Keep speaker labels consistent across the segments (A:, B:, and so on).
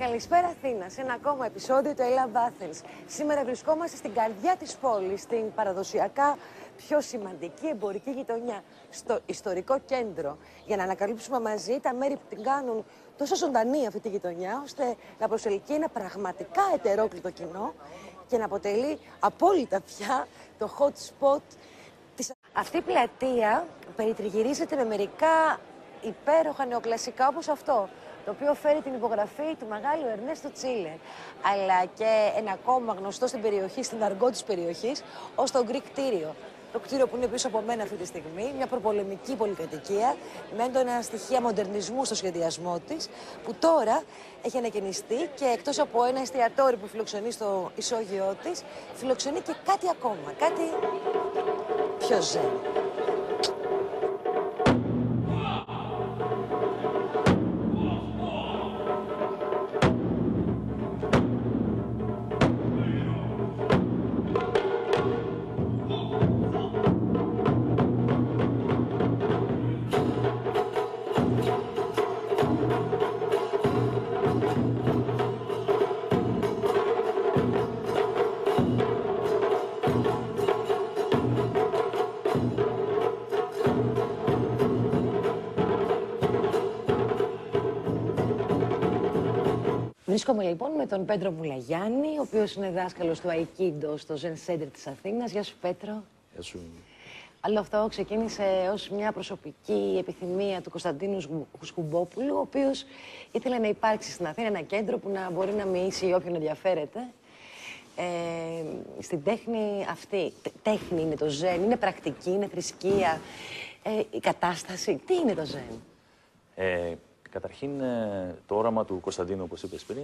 A: Καλησπέρα Αθήνα, σε ένα ακόμα επεισόδιο του I Love Athens. Σήμερα βρισκόμαστε στην καρδιά της πόλης, στην παραδοσιακά πιο σημαντική εμπορική γειτονιά, στο ιστορικό κέντρο, για να ανακαλύψουμε μαζί τα μέρη που την κάνουν τόσο ζωντανή αυτή τη γειτονιά, ώστε να προσελκύει ένα πραγματικά ετερόκλητο κοινό και να αποτελεί απόλυτα πια το hot spot της. Αυτή η πλατεία περιτριγυρίζεται με μερικά υπέροχα νεοκλασικά όπως αυτό, το οποίο φέρει την υπογραφή του μεγάλου Ερνέστο Τσίλερ, αλλά και ένα ακόμα γνωστό στην περιοχή, στην αργό της περιοχής, ως το Greek κτίριο. Το κτίριο που είναι πίσω από μένα αυτή τη στιγμή, μια προπολεμική πολυκατοικία με έντονα στοιχεία μοντερνισμού στο σχεδιασμό της, που τώρα έχει ανακαινιστεί και εκτός από ένα εστιατόριο που φιλοξενεί στο ισόγειό της, φιλοξενεί και κάτι ακόμα, κάτι πιο ζεν. Βρίσκομαι λοιπόν με τον Πέτρο Μουλαγιάννη, ο οποίος είναι δάσκαλος του Aikido στο Zen Center της Αθήνας. Γεια σου Πέτρο.
B: Γεια σου.
A: Όλο αυτό ξεκίνησε ως μια προσωπική επιθυμία του Κωνσταντίνου Σκουμπόπουλου, ο οποίος ήθελε να υπάρξει στην Αθήνα ένα κέντρο που να μπορεί να μοιήσει όποιον ενδιαφέρεται στην τέχνη αυτή. Τέχνη είναι το Zen, είναι πρακτική, είναι θρησκεία, η κατάσταση. Τι είναι το Zen?
B: Καταρχήν, το όραμα του Κωνσταντίνου, όπως είπες πριν,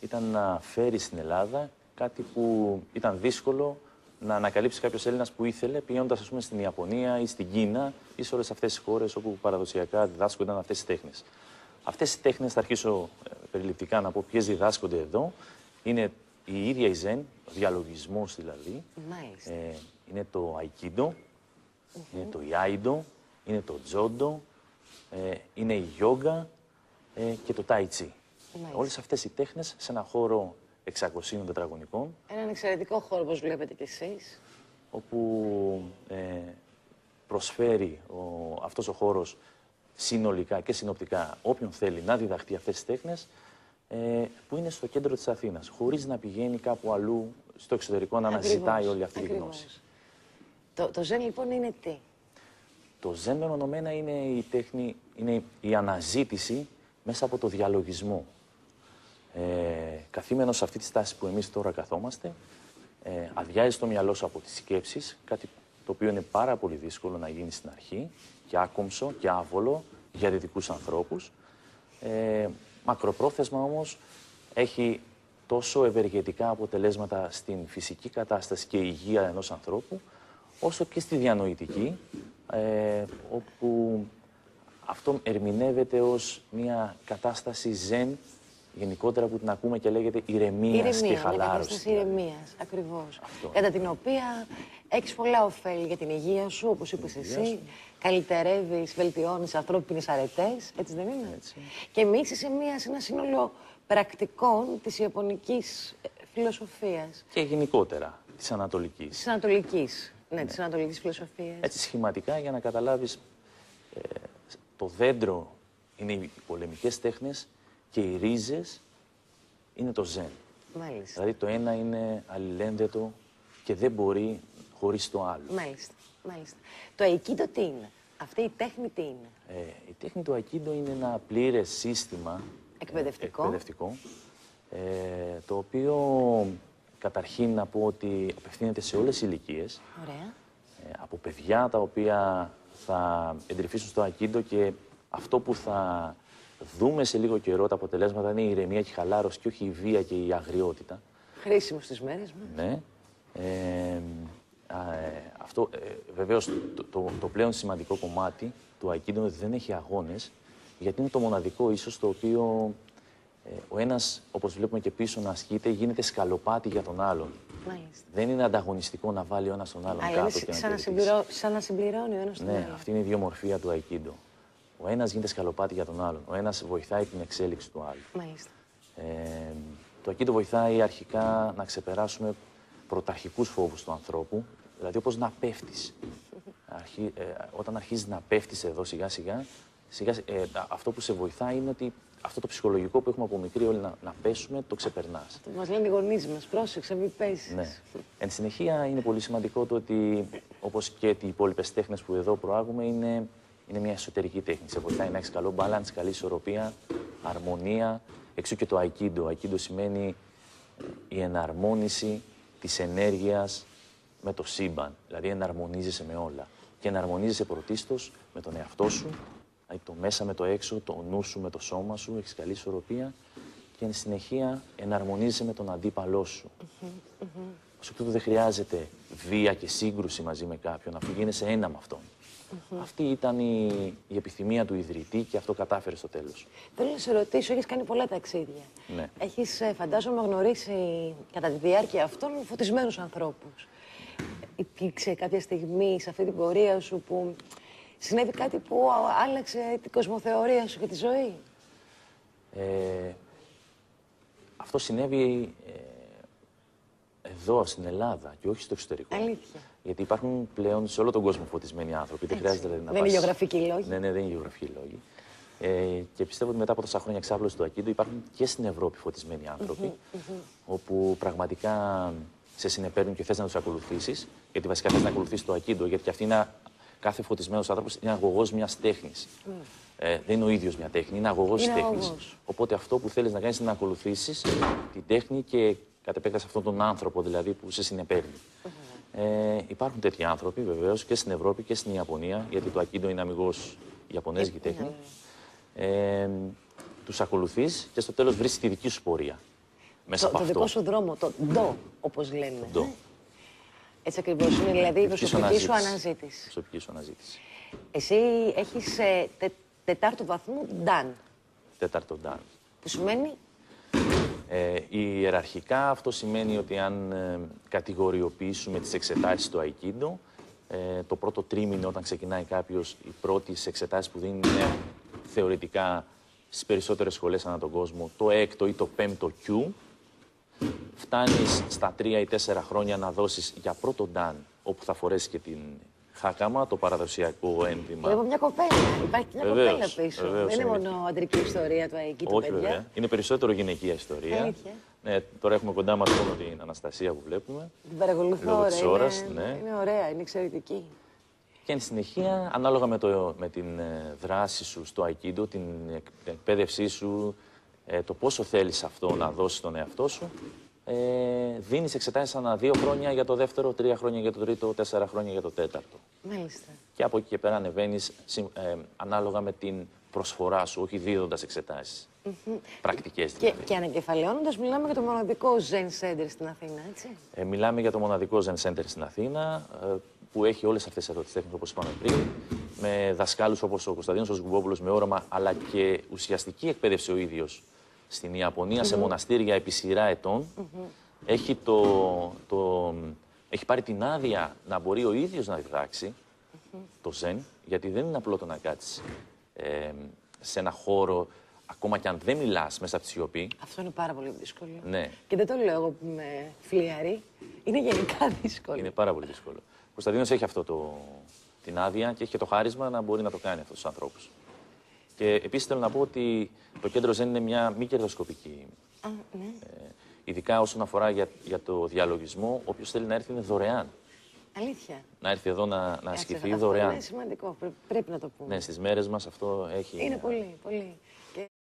B: ήταν να φέρει στην Ελλάδα κάτι που ήταν δύσκολο να ανακαλύψει κάποιος Έλληνας που ήθελε, πηγαίνοντας, ας πούμε, στην Ιαπωνία ή στην Κίνα ή σε όλες αυτές τις χώρες όπου παραδοσιακά διδάσκονταν αυτές τις τέχνες. Αυτές οι τέχνες, θα αρχίσω περιληπτικά να πω ποιες διδάσκονται εδώ. Είναι η ίδια η Zen, ο διαλογισμός δηλαδή. Είναι το Aikido, είναι το Iaido, είναι το Jodo, είναι η Yoga και το Tai Chi. Όλες αυτές οι τέχνες σε ένα χώρο 600 τετραγωνικών.
A: Έναν εξαιρετικό χώρο, όπως βλέπετε κι εσείς.
B: Όπου προσφέρει αυτός ο χώρος συνολικά και συνοπτικά όποιον θέλει να διδαχτεί αυτές τις τέχνες, που είναι στο κέντρο της Αθήνας, χωρίς να πηγαίνει κάπου αλλού στο εξωτερικό να αναζητάει όλη αυτή τη γνώση.
A: Το Zen λοιπόν είναι τι?
B: Το Zen μεμονωμένα είναι η τέχνη, είναι η αναζήτηση μέσα από το διαλογισμό. Καθήμενος σε αυτή τη στάση που εμείς τώρα καθόμαστε, αδειάζεις το μυαλό σου από τις σκέψεις, κάτι το οποίο είναι πάρα πολύ δύσκολο να γίνει στην αρχή, και άκομψο και άβολο για δυτικούς ανθρώπους. Μακροπρόθεσμα όμως έχει τόσο ευεργετικά αποτελέσματα στην φυσική κατάσταση και υγεία ενός ανθρώπου, όσο και στη διανοητική, όπου αυτό ερμηνεύεται ως μια κατάσταση Zen, γενικότερα που την ακούμε και λέγεται ηρεμίας και χαλάρωσης.
A: Μια κατάσταση ηρεμίας, ακριβώς. Κατά την οποία έχεις πολλά ωφέλη για την υγεία σου, όπως είπες εσύ. Καλυτερεύεις, βελτιώνεις ανθρώπινες αρετές, έτσι δεν είναι? Έτσι. Και μίξεις σε ένα σύνολο πρακτικών της ιαπωνικής φιλοσοφίας.
B: Και γενικότερα της ανατολικής.
A: Της ανατολικής, ναι, της ανατολικής φιλοσοφίας.
B: Έτσι σχηματικά, για να καταλάβεις, το δέντρο είναι οι πολεμικές τέχνες και οι ρίζες είναι το Zen.
A: Μάλιστα.
B: Δηλαδή το ένα είναι αλληλένδετο και δεν μπορεί χωρίς το άλλο.
A: Μάλιστα. Μάλιστα. Το Aikido τι είναι? Αυτή η τέχνη τι είναι?
B: Η τέχνη του Aikido είναι ένα πλήρες σύστημα εκπαιδευτικό, το οποίο καταρχήν να πω ότι απευθύνεται σε όλες τις ηλικίες.
A: Ωραία.
B: Από παιδιά τα οποία θα εντρυφήσουν στο Aikido, και αυτό που θα δούμε σε λίγο καιρό τα αποτελέσματα είναι η ηρεμία και η χαλάρωση και όχι η βία και η αγριότητα.
A: Χρήσιμο στις μέρες μας.
B: Ναι. Αυτό βεβαίως το πλέον σημαντικό κομμάτι του Aikido είναι ότι δεν έχει αγώνες, γιατί είναι το μοναδικό ίσως το οποίο ο ένας, όπως βλέπουμε και πίσω, να ασκείται, γίνεται σκαλοπάτι για τον άλλον.
A: Μάλιστα.
B: Δεν είναι ανταγωνιστικό να βάλει ο ένας τον άλλον κάτω και να
A: σαν να συμπληρώνει ο ένας τον άλλον.
B: Ναι, αυτή είναι η ιδιομορφία του Aikido. Ο ένας γίνεται σκαλοπάτι για τον άλλον. Ο ένας βοηθάει την εξέλιξη του άλλου.
A: Μάλιστα.
B: Το Aikido βοηθάει αρχικά να ξεπεράσουμε πρωταρχικούς φόβους του ανθρώπου, δηλαδή όπως να πέφτεις. Όταν αρχίζεις να πέφτεις εδώ σιγά-σιγά, αυτό που σε βοηθάει είναι ότι αυτό το ψυχολογικό που έχουμε από μικροί όλοι να πέσουμε, το ξεπερνάς.
A: Μας λένε οι γονείς μας, πρόσεξε, μην πέσεις.
B: Ναι. Εν συνεχεία είναι πολύ σημαντικό το ότι, όπως και οι υπόλοιπες τέχνες που εδώ προάγουμε, είναι μια εσωτερική τέχνη. Σε βοηθάει να έχεις καλό balance, καλή ισορροπία, αρμονία. Εξού και το Aikido. Aikido σημαίνει η εναρμόνιση της ενέργειας με το σύμπαν. Δηλαδή εναρμονίζεσαι με όλα. Και εναρμονίζεσαι πρωτίστως με τον εαυτό σου, δηλαδή το μέσα με το έξω, το νου σου με το σώμα σου, έχεις καλή ισορροπία και εν συνεχεία εναρμονίζεσαι με τον αντίπαλό σου. Ως εκ τούτου δεν χρειάζεται βία και σύγκρουση μαζί με κάποιον, αφού γίνεσαι ένα με αυτόν. Αυτή ήταν η επιθυμία του ιδρυτή και αυτό κατάφερε στο τέλος.
A: Θέλω να σε ρωτήσω, έχεις κάνει πολλά ταξίδια.
B: Ναι.
A: Έχεις, φαντάζομαι, γνωρίσει κατά τη διάρκεια αυτών φωτισμένους ανθρώπους. Υπήρξε κάποια στιγμή σε αυτή την πορεία σου που συνέβη κάτι που άλλαξε την κοσμοθεωρία σου και τη ζωή?
B: Αυτό συνέβη εδώ στην Ελλάδα και όχι στο εξωτερικό.
A: Αλήθεια.
B: Γιατί υπάρχουν πλέον σε όλο τον κόσμο φωτισμένοι άνθρωποι. Δεν χρειάζεται δηλαδή, να
A: δεν είναι γεωγραφικοί λόγοι.
B: Ναι, δεν είναι γεωγραφικοί λόγοι. Και πιστεύω ότι μετά από τόσα χρόνια εξάπλωση του Aikido υπάρχουν και στην Ευρώπη φωτισμένοι άνθρωποι, όπου πραγματικά σε συνεπέρνουν και θες να τους ακολουθήσεις. Γιατί βασικά θες να ακολουθήσεις το Aikido, γιατί και αυτή είναι, κάθε φωτισμένος άνθρωπος είναι αγωγός μιας τέχνης. Δεν είναι ο ίδιος μια τέχνη, είναι αγωγός της τέχνης. Οπότε αυτό που θέλεις να κάνεις είναι να ακολουθήσεις την τέχνη και κατ' επέκταση αυτόν τον άνθρωπο δηλαδή που σε συνεπέρνει. Υπάρχουν τέτοιοι άνθρωποι βεβαίως και στην Ευρώπη και στην Ιαπωνία, γιατί το Aikido είναι αμιγώς Ιαπωνέζικη τέχνη. Τους ακολουθείς και στο τέλος βρίσκεις τη δική σου πορεία. Μέσα από
A: το
B: αυτό.
A: δικό σου δρόμο, το ντο, όπως λένε. Έτσι ακριβώς είναι, δηλαδή η προσωπική σου αναζήτηση.
B: Προσωπική σου αναζήτηση.
A: Εσύ έχεις τετάρτου βαθμού Dan.
B: Τέταρτο Dan.
A: Που σημαίνει?
B: Ιεραρχικά αυτό σημαίνει ότι αν κατηγοριοποιήσουμε τις εξετάσεις του Aikido, το πρώτο τρίμηνο όταν ξεκινάει κάποιος, οι πρώτες εξετάσεις που δίνει είναι θεωρητικά στις περισσότερες σχολές ανά τον κόσμο, το έκτο ή το πέμπτο Q. Φτάνεις στα 3 ή 4 χρόνια να δώσεις για πρώτο Dan, όπου θα φορέσεις και την χάκαμα, το παραδοσιακό ένδυμα.
A: Βλέπω μια κοπέλα. Υπάρχει μια κοπέλα πίσω.
B: Βεβαίως,
A: δεν είναι μόνο αντρική ιστορία του Aikido,
B: όχι,
A: παιδιά.
B: βέβαια. Είναι περισσότερο γυναικεία ιστορία.
A: Αλήθεια.
B: Ναι, τώρα έχουμε κοντά μας μόνο την Αναστασία που βλέπουμε.
A: Την παρακολουθώ,
B: Λόγω της ώρας,
A: είναι,
B: ναι.
A: είναι ωραία, είναι εξαιρετική.
B: Και εν συνεχεία, ανάλογα με την δράση σου στο Aikido, την εκπαίδευσή σου, το πόσο θέλεις αυτό να δώσεις στον εαυτό σου, δίνεις εξετάσεις ανά 2 χρόνια για το δεύτερο, 3 χρόνια για το τρίτο, 4 χρόνια για το τέταρτο.
A: Μάλιστα.
B: Και από εκεί και πέρα ανεβαίνεις ανάλογα με την προσφορά σου, όχι δίδοντας εξετάσεις. Πρακτικές δηλαδή.
A: Και ανακεφαλαιώνοντας, μιλάμε για το μοναδικό Zen Center στην Αθήνα, έτσι.
B: Μιλάμε για το μοναδικό Zen Center στην Αθήνα, που έχει όλες αυτές εδώ τις τέχνες όπως είπαμε πριν, με δασκάλους όπως ο Κωνσταντίνος ο Σγκουμπόπουλος με όραμα, αλλά και ουσιαστική εκπαίδευση ο ίδιος στην Ιαπωνία, σε μοναστήρια επί σειρά ετών. Έχει πάρει την άδεια να μπορεί ο ίδιος να διδάξει το Zen, γιατί δεν είναι απλό το να κάτσεις σε ένα χώρο, ακόμα και αν δεν μιλάς μέσα από τη σιωπή.
A: Αυτό είναι πάρα πολύ δύσκολο.
B: Ναι.
A: Και δεν το λέω εγώ που είμαι φλιαρή. Είναι γενικά δύσκολο.
B: Είναι πάρα πολύ δύσκολο. Ο Κωνσταντίνος έχει την άδεια και έχει και το χάρισμα να μπορεί να το κάνει αυτούς τους ανθρώπους. Και επίσης θέλω να πω ότι το κέντρο Zen είναι μια μη κερδοσκοπική.
A: Ναι.
B: Ειδικά όσον αφορά για το διαλογισμό, όποιος θέλει να έρθει είναι δωρεάν.
A: Αλήθεια.
B: Να έρθει εδώ να ασκηθεί
A: αυτό
B: δωρεάν.
A: Είναι σημαντικό. Πρέπει να το πούμε.
B: Ναι, στις μέρες μας αυτό έχει.
A: Είναι πολύ, πολύ.